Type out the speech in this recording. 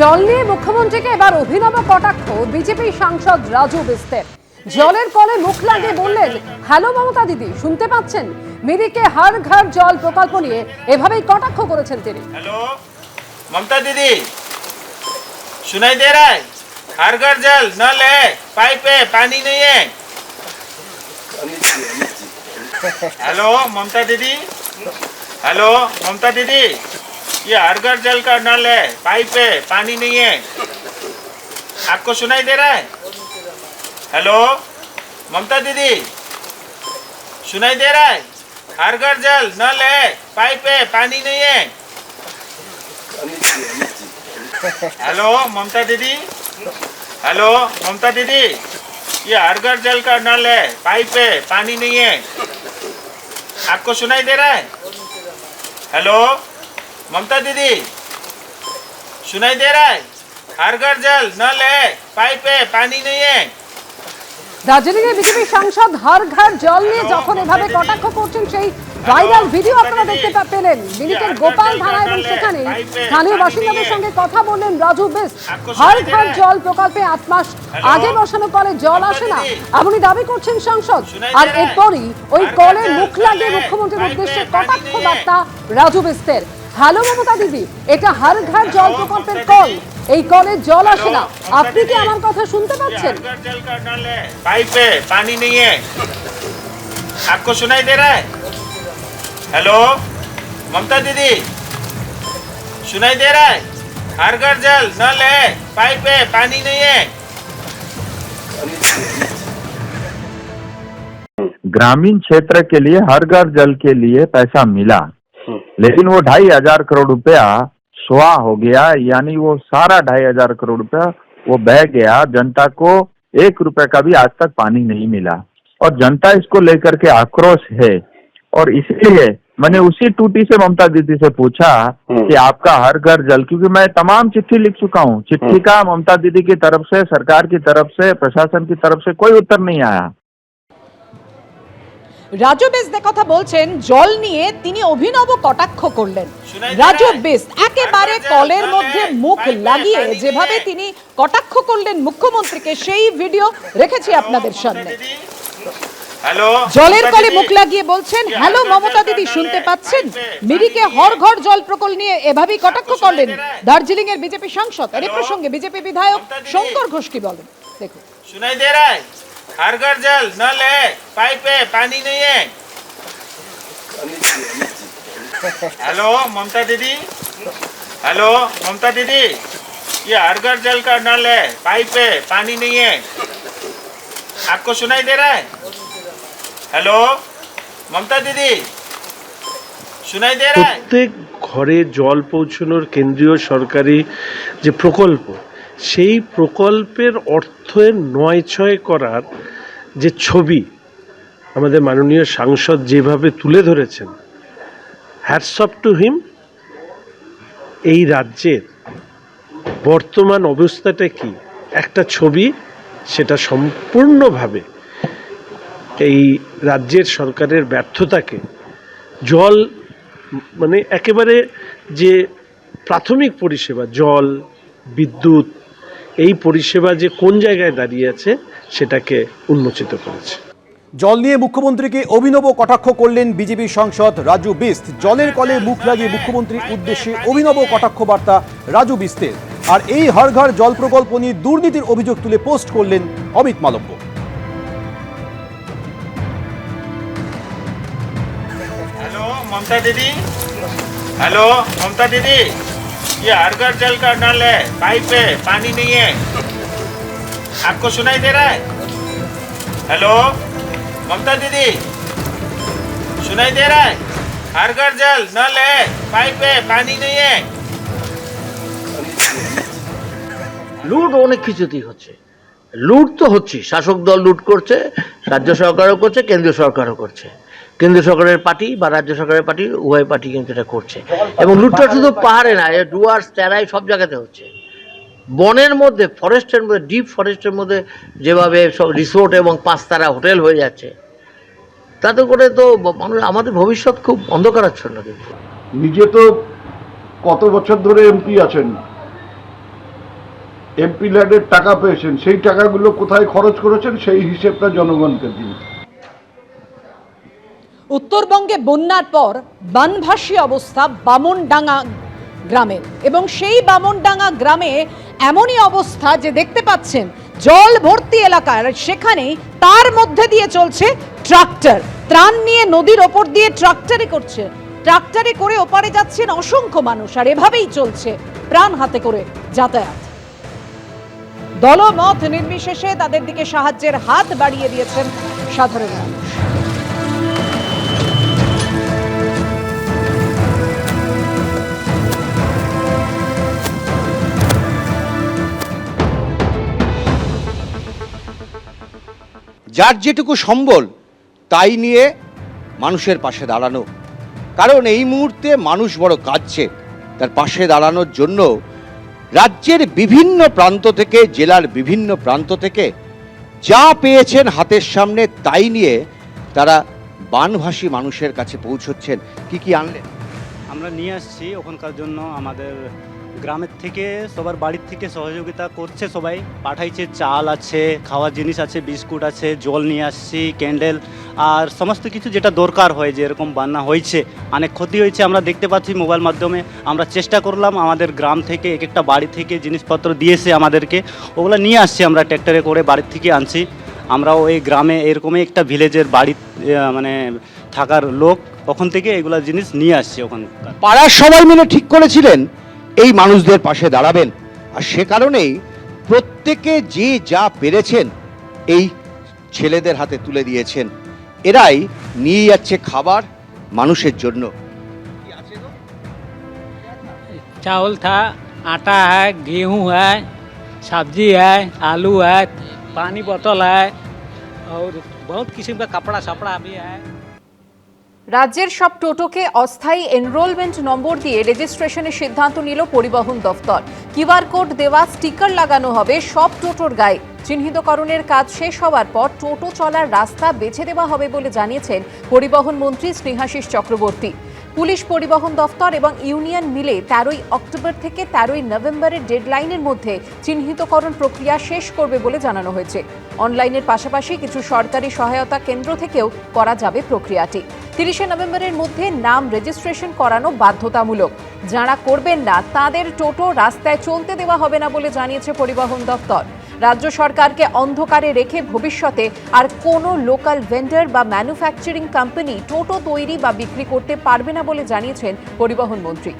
জল নিয়ে মুখ্যমন্ত্রীকে এবার অভিনব কটাক্ষ বিজেপি সাংসদ রাজু বিস্তের। জলের কলে মুখ লাগিয়ে বললেন, হ্যালো মমতা দিদি, শুনতে পাচ্ছেন? মিরিকে হর ঘর জল প্রকল্প নিয়ে এভাবেই কটাক্ষ করেছেন তিনি। हेलो ममता दीदी, सुनाई दे रहा है? हर घर जल नल है, पाइप है, पानी नहीं है। हेलो ममता दीदी, हेलो ममता दीदी, ये हर घर जल का नल है, पाइप है, पानी नहीं है। आपको सुनाई दे रहा है? हेलो ममता दीदी, सुनाई दे रहा है? हर घर जल नल है, पाइप है, पानी नहीं है। हेलो ममता दीदी, हेलो ममता दीदी, ये हर घर जल का नल है, पाइप है, पानी नहीं है। आपको सुनाई दे रहा है? हेलो ममता दीदी, सुनाई दे रहा है? हर घर जल नल है, पाइप है, पानी नहीं है। দার্জিলিংয়ের বিজেপি সাংসদ হর ঘর জল নিয়ে যখন এভাবে কটাক্ষ করছেন, সেই ভাইরাল ভিডিও আপনারা দেখতে পেলেন। মিরিকের গোপাল ধারা এবং সেখানে স্থানীয় বাসিন্দাদের সঙ্গে কথা বললেন রাজু বিস্ত। হর ঘর জল প্রকল্পে 8 মাস আগে বসানো কলে জল আসে না এমনই দাবি করছেন সাংসদ। আর এরপরই ওই কলে মুখ লাগিয়ে মুখ্যমন্ত্রীর উদ্দেশ্যে কটাক্ষ বার্তা রাজু বিস্তের। হ্যালো মমতা দিদি, এটা হর ঘর জল প্রকল্পের কল, এই কলে জল আসে না, আপনি কি আমার কথা শুনতে পাচ্ছেন? हर घर जल का नल है, पाइप है, पानी नहीं है। आपको सुनाई दे रहा है? हेलो ममता दीदी, सुनाई दे रहा है? हर घर जल नल है, पाइप है, पानी नहीं है। ग्रामीण क्षेत्र के लिए हर घर जल के लिए पैसा मिला, लेकिन वो 2,500 करोड़ रुपया स्वाह हो गया, यानी वो सारा 2,500 करोड़ रुपया वो बह गया। जनता को 1 रुपए का भी आज तक पानी नहीं मिला और जनता इसको लेकर के आक्रोश है। और इसलिए मैंने उसी टूटी से ममता दीदी से पूछा कि आपका हर घर जल, क्योंकि मैं तमाम चिट्ठी लिख चुका हूँ, चिट्ठी का ममता दीदी की तरफ से, सरकार की तरफ से, प्रशासन की तरफ से कोई उत्तर नहीं आया। রাজু বিস্ত কথা বলছেন, জল নিয়ে তিনি অভিনব কটাক্ষ করলেন। রাজু বিস্ত একেবারে কলের মধ্যে মুখ লাগিয়ে যেভাবে তিনি কটাক্ষ করলেন মুখ্যমন্ত্রীকে, সেই ভিডিও রেখেছি আপনাদের সামনে। हेलो জলের কলে মুখ লাগিয়ে বলছেন, হ্যালো মমতা দিদি, শুনতে পাচ্ছেন? মিরিকে হর ঘর জল প্রকল্প নিয়ে এভাবেই কটাক্ষ করলেন দার্জিলিং এর বিজেপি সাংসদ। আর এই প্রসঙ্গে বিজেপি বিধায়ক শঙ্কর ঘোষ কি বলেন দেখুন। सुनाई दे रहा है? हर घर जल नल है, पाइप है, पानी नहीं है। हेलो ममता दीदी, हेलो ममता दीदी, ये हर घर जल का नल है, पाइप है, पानी नहीं है। आपको सुनाई दे रहा है? हेलो ममता दीदी, सुनाई दे रहा है? প্রত্যেক ঘরে জল পৌঁছানোর কেন্দ্রীয় সরকারি যে প্রকল্প, সেই প্রকল্পের অর্থের নয় করার যে ছবি আমাদের মাননীয় সাংসদ যেভাবে তুলে ধরেছেন, হ্যাটস অফ টু হিম। এই রাজ্যের বর্তমান অবস্থাটা কি একটা ছবি, সেটা সম্পূর্ণভাবে এই রাজ্যের সরকারের ব্যর্থতাকে, জল মানে একেবারে যে প্রাথমিক পরিষেবা জল, বিদ্যুৎ, এই পরিষেবা যে কোন জায়গায় দাঁড়িয়ে আছে সেটাকে উন্মোচিত করেছে। জল নিয়ে মুখ্যমন্ত্রীকে অভিনব কটাক্ষ করলেন বিজেপি সাংসদ রাজু বিস্ত। জলের কলে মুখ লাগিয়ে মুখ্যমন্ত্রীর উদ্দেশ্যে অভিনব কটাক্ষ বার্তা রাজু বিস্তের। আর এই হর ঘর জল প্রকল্প নিয়ে দুর্নীতির অভিযোগ তুলে পোস্ট করলেন অমিত মালব্য। हेलो ममता दीदी, हेलो ममता दीदी, ये हर घर जल का नल है, पाइप है, पानी नहीं है। आपको सुनाई दे रहा है? हेलो ममता दीदी, सुनाई दे रहा है? हर घर जल नल है, पाइप है, पानी नहीं है। লুট অনেক কিছুতেই হচ্ছে, লুট তো হচ্ছে, শাসক দল লুট করছে, রাজ্য সরকারও করছে, কেন্দ্রীয় সরকারও করছে। কেন্দ্রীয় সরকারের পার্টি বা রাজ্য সরকারের পার্টি উভয় পার্টি কিন্তু এটা করছে। এবং লুটটা শুধু পাহাড়ে না, ডুয়ার্স, তেরাই সব জায়গাতে হচ্ছে। বনের মধ্যে, ফরেস্টের মধ্যে, ডিপ ফরেস্টের মধ্যে যেভাবে সব রিসোর্ট এবং 5 তারা হোটেল হয়ে যাচ্ছে, তাতে করে তো মানুষ, আমাদের ভবিষ্যৎ খুব অন্ধকারাচ্ছন্ন। কিন্তু নিজে তো কত বছর ধরে এমপি আছেন, এমপি ল্যাডের টাকা পেয়েছেন, সেই টাকাগুলো কোথায় খরচ করেছেন সেই হিসেবটা জনগণকে দিন। উত্তরবঙ্গে বন্যার পর বানভাসী অবস্থা বামনডাঙ্গা গ্রামের, এবং সেই বামনডাঙ্গা গ্রামে এমনই অবস্থা যে দেখতে পাচ্ছেন জল ভর্তি এলাকার, সেখানে তার মধ্যে দিয়ে চলছে ট্রাক্টর। ত্রাণ নিয়ে নদীর ওপর দিয়ে ট্রাক্টরে করে ওপারে যাচ্ছেন অসংখ্য মানুষ, আর এভাবেই চলছে প্রাণ হাতে করে যাতায়াত। দলমত নির্বিশেষে তাদের দিকে সাহায্যের হাত বাড়িয়ে দিয়েছেন সাধারণ মানুষ। যার যেটুকু সম্বল তাই নিয়ে মানুষের পাশে দাঁড়ানো, কারণ এই মুহূর্তে মানুষ বড় কাঁদছে। তার পাশে দাঁড়ানোর জন্য রাজ্যের বিভিন্ন প্রান্ত থেকে, জেলার বিভিন্ন প্রান্ত থেকে যা পেয়েছেন হাতের সামনে তাই নিয়ে তারা বানভাসী মানুষের কাছে পৌঁছচ্ছেন। কি কি আনলেন? আমরা নিয়ে আসছি ওখানকার জন্য, আমাদের গ্রামের থেকে সবার বাড়ির থেকে সহযোগিতা করছে, সবাই পাঠাইছে। চাল আছে, খাওয়ার জিনিস আছে, বিস্কুট আছে, জল নিয়ে আসছি, ক্যান্ডেল আর সমস্ত কিছু যেটা দরকার হয়। যে এরকম বন্যা হয়েছে, অনেক ক্ষতি হয়েছে, আমরা দেখতে পাচ্ছি মোবাইল মাধ্যমে। আমরা চেষ্টা করলাম আমাদের গ্রাম থেকে এক একটা বাড়ি থেকে জিনিসপত্র দিয়েছে আমাদেরকে, ওগুলো নিয়ে আসছি আমরা ট্র্যাক্টরে করে বাড়ির থেকে আনছি। আমরাও এই গ্রামে এরকমই একটা ভিলেজের বাড়ি মানে থাকার লোক, ওখান থেকে এগুলো জিনিস নিয়ে আসছি। ওখানকার পাড়ার সবাই মিলে ঠিক করেছিলেন এই মানুষদের পাশে দাঁড়াবেন, আর সে কারণেই প্রত্যেকে যে যা পেরেছেন এই ছেলেদের হাতে তুলে দিয়েছেন। এরাই নিয়ে যাচ্ছে খাবার মানুষের জন্য। चावल था, आटा है, गेहूं है, सब्जी है, आलू है, पानी बोतल है और बहुत किस्म का कपड़ा सपड़ा भी है। রাজ্যের সব টোটোকে অস্থায়ী এনরোলমেন্ট নম্বর দিয়ে রেজিস্ট্রেশনের সিদ্ধান্ত নিল পরিবহন দফতর। কিউআর কোড দেওয়া স্টিকার লাগানো হবে সব টোটোর গায়ে। চিহ্নিতকরণের কাজ শেষ হওয়ার পর টোটো চলার রাস্তা বেছে দেওয়া হবে বলে জানিয়েছেন পরিবহন মন্ত্রী স্নেহাশিস চক্রবর্তী। পুলিশ, পরিবহন দফতর এবং ইউনিয়ন মিলে 13ই অক্টোবর থেকে 13ই নভেম্বরের ডেডলাইনের মধ্যে চিহ্নিতকরণ প্রক্রিয়া শেষ করবে বলে জানানো হয়েছে। অনলাইনের পাশাপাশি কিছু সরকারি সহায়তা কেন্দ্র থেকেও করা যাবে প্রক্রিয়াটি। 30শে নভেম্বরের মধ্যে নাম রেজিস্ট্রেশন করানো বাধ্যতামূলক। যারা করবেন না তাদের টোটো রাস্তায় চলতে দেওয়া হবে না বলে জানিয়েছে পরিবহন দফতর। রাজ্য সরকারকে অন্ধকারে রেখে ভবিষ্যতে আর কোনো লোকাল ভেন্ডার বা ম্যানুফ্যাকচারিং কোম্পানি টোটো তৈরি বা বিক্রি করতে পারবে না বলে জানিয়েছেন পরিবহন মন্ত্রী।